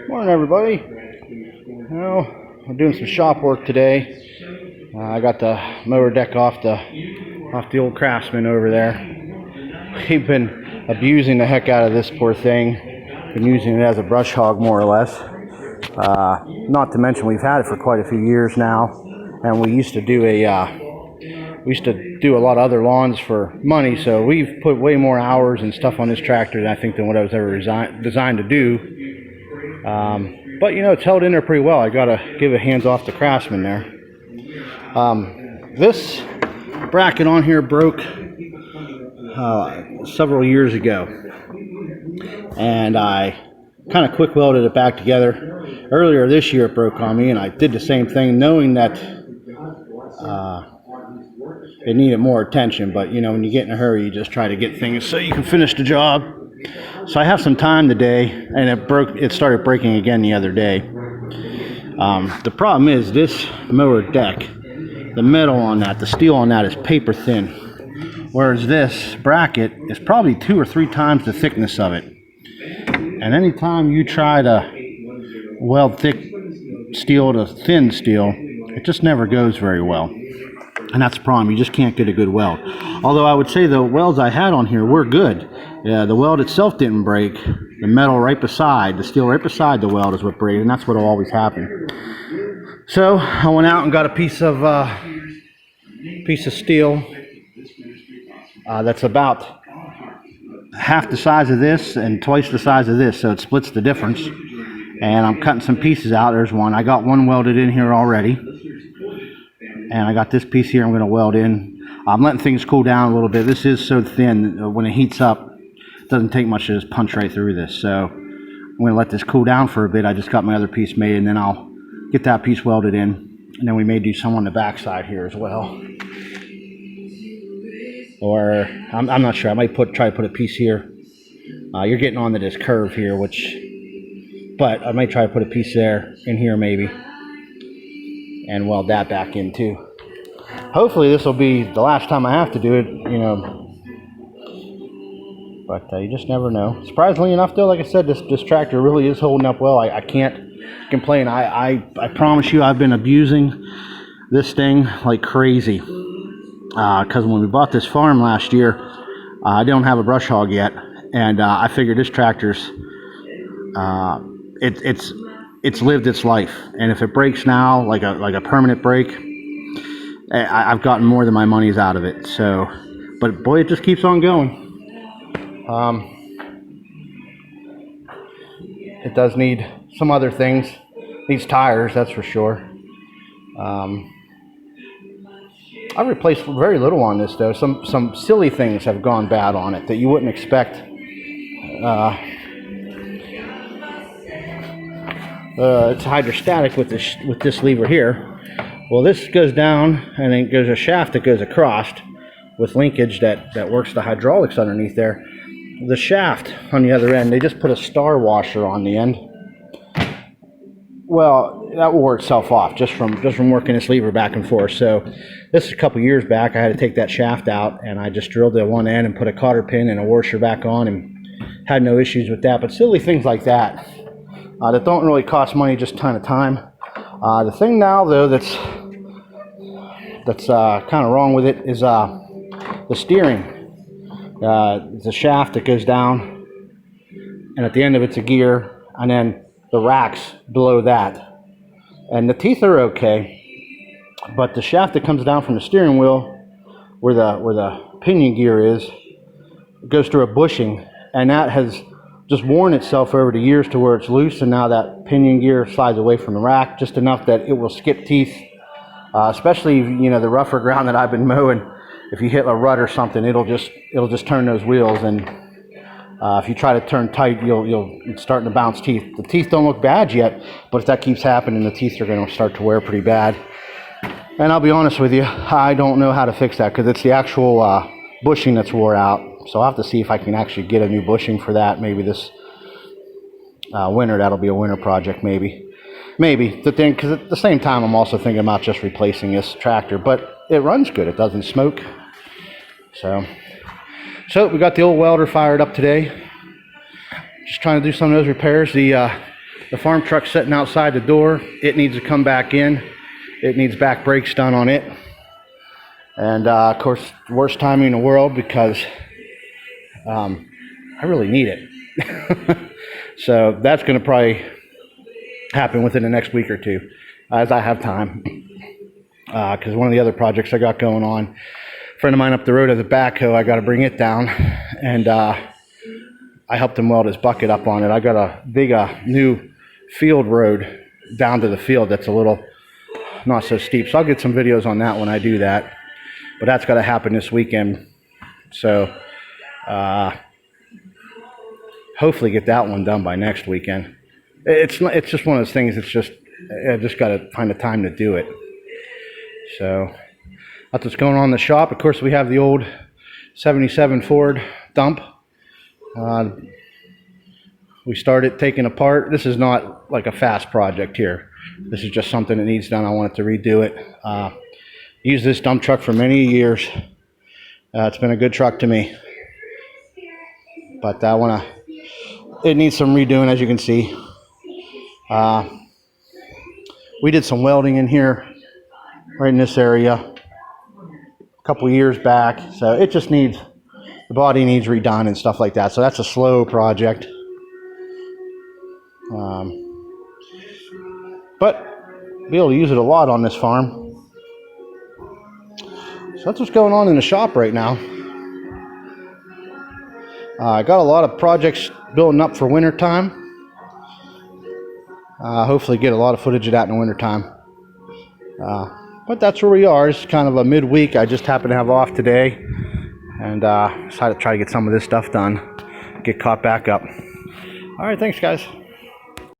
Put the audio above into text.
Morning, everybody. Well, we're doing some shop work today. I got the mower deck off the old Craftsman over there. We've been abusing the heck out of this poor thing. Been using it as a brush hog, more or less. Not to mention we've had it for quite a few years now, and we used to do a lot of other lawns for money, so we've put way more hours and stuff on this tractor than I think than what I was ever designed to do. But you know, it's held in there pretty well. I gotta give a hands off to Craftsman there. This bracket on here broke several years ago, and I kind of quick welded it back together. Earlier this year it broke on me, and I did the same thing knowing that it needed more attention. But you know, when you get in a hurry, you just try to get things so you can finish the job. So I have some time today, and it started breaking again the other day. The problem is this mower deck, the metal on that, the steel on that is paper thin, whereas this bracket is probably 2 or 3 times the thickness of it. And anytime you try to weld thick steel to thin steel, it just never goes very well. And that's the problem. You just can't get a good weld. Although I would say the welds I had on here were good. Yeah, the weld itself didn't break. The metal right beside, the steel right beside the weld is what broke, and that's what will always happen. So I went out and got a piece of steel that's about half the size of this and twice the size of this, so it splits the difference. And I'm cutting some pieces out. There's one. I got one welded in here already. And I got this piece here I'm going to weld in. I'm letting things cool down a little bit. This is so thin, when it heats up, it doesn't take much to just punch right through this. So I'm going to let this cool down for a bit. I just got my other piece made, and then I'll get that piece welded in. And then we may do some on the back side here as well. Or, I'm not sure. I might try to put a piece here. You're getting onto this curve here, but I might try to put a piece there, in here maybe, and weld that back in too. Hopefully this will be the last time I have to do it, you know, but you just never know. Surprisingly enough though, like I said, this tractor really is holding up well. I can't complain. I promise you I've been abusing this thing like crazy, because when we bought this farm last year, I don't have a brush hog yet, and I figured this tractor's it's lived its life, and if it breaks now, like a permanent break, I've gotten more than my money's out of it. So, but boy, it just keeps on going. It does need some other things. Needs tires, that's for sure. I replaced very little on this though. Some silly things have gone bad on it that you wouldn't expect. It's hydrostatic with this lever here. Well, this goes down, and then there's a shaft that goes across with linkage that works the hydraulics underneath there. The shaft on the other end, they just put a star washer on the end. Well, that will wear itself off just from working this lever back and forth. So this is a couple years back. I had to take that shaft out, and I just drilled it at one end and put a cotter pin and a washer back on, and had no issues with that. But silly things like that that don't really cost money, just a ton of time. The thing now though that's kind of wrong with it is the steering. It's a shaft that goes down, and at the end of it's a gear, and then the racks below that. And the teeth are okay, but the shaft that comes down from the steering wheel, where the pinion gear is, it goes through a bushing, and that has just worn itself over the years to where it's loose, and now that pinion gear slides away from the rack just enough that it will skip teeth. Especially, you know, the rougher ground that I've been mowing, if you hit a rut or something, it'll just turn those wheels, and if you try to turn tight, it's starting to bounce teeth. The teeth don't look bad yet, but if that keeps happening, the teeth are going to start to wear pretty bad. And I'll be honest with you, I don't know how to fix that, because it's the actual bushing that's wore out. So I'll have to see if I can actually get a new bushing for that. Maybe this winter. That'll be a winter project, maybe. The thing, because at the same time, I'm also thinking about just replacing this tractor. But it runs good. It doesn't smoke. So we got the old welder fired up today. just trying to do some of those repairs. The farm truck's sitting outside the door. It needs to come back in. It needs back brakes done on it. And of course, worst timing in the world because I really need it. So that's going to probably happen within the next week or two, as I have time. Because one of the other projects I got going on, a friend of mine up the road has a backhoe. I got to bring it down, and I helped him weld his bucket up on it. I got a big new field road down to the field that's a little not so steep. So I'll get some videos on that when I do that. But that's got to happen this weekend. So hopefully get that one done by next weekend. It's just one of those things. It's just I just got to find the time to do it. So that's what's going on in the shop. Of course, we have the old 77 Ford dump. We started taking apart. This is not like a fast project here. This is just something that needs done. I wanted to redo it. Used this dump truck for many years. It's been a good truck to me. But it needs some redoing, as you can see. We did some welding in here, right in this area, a couple years back. So it just needs, the body needs redone and stuff like that. So that's a slow project. But be able to use it a lot on this farm. So that's what's going on in the shop right now. I got a lot of projects building up for winter time. Hopefully get a lot of footage of that in the winter time. But that's where we are. It's kind of a midweek. I just happen to have off today, and decided to try to get some of this stuff done, get caught back up. All right, thanks guys.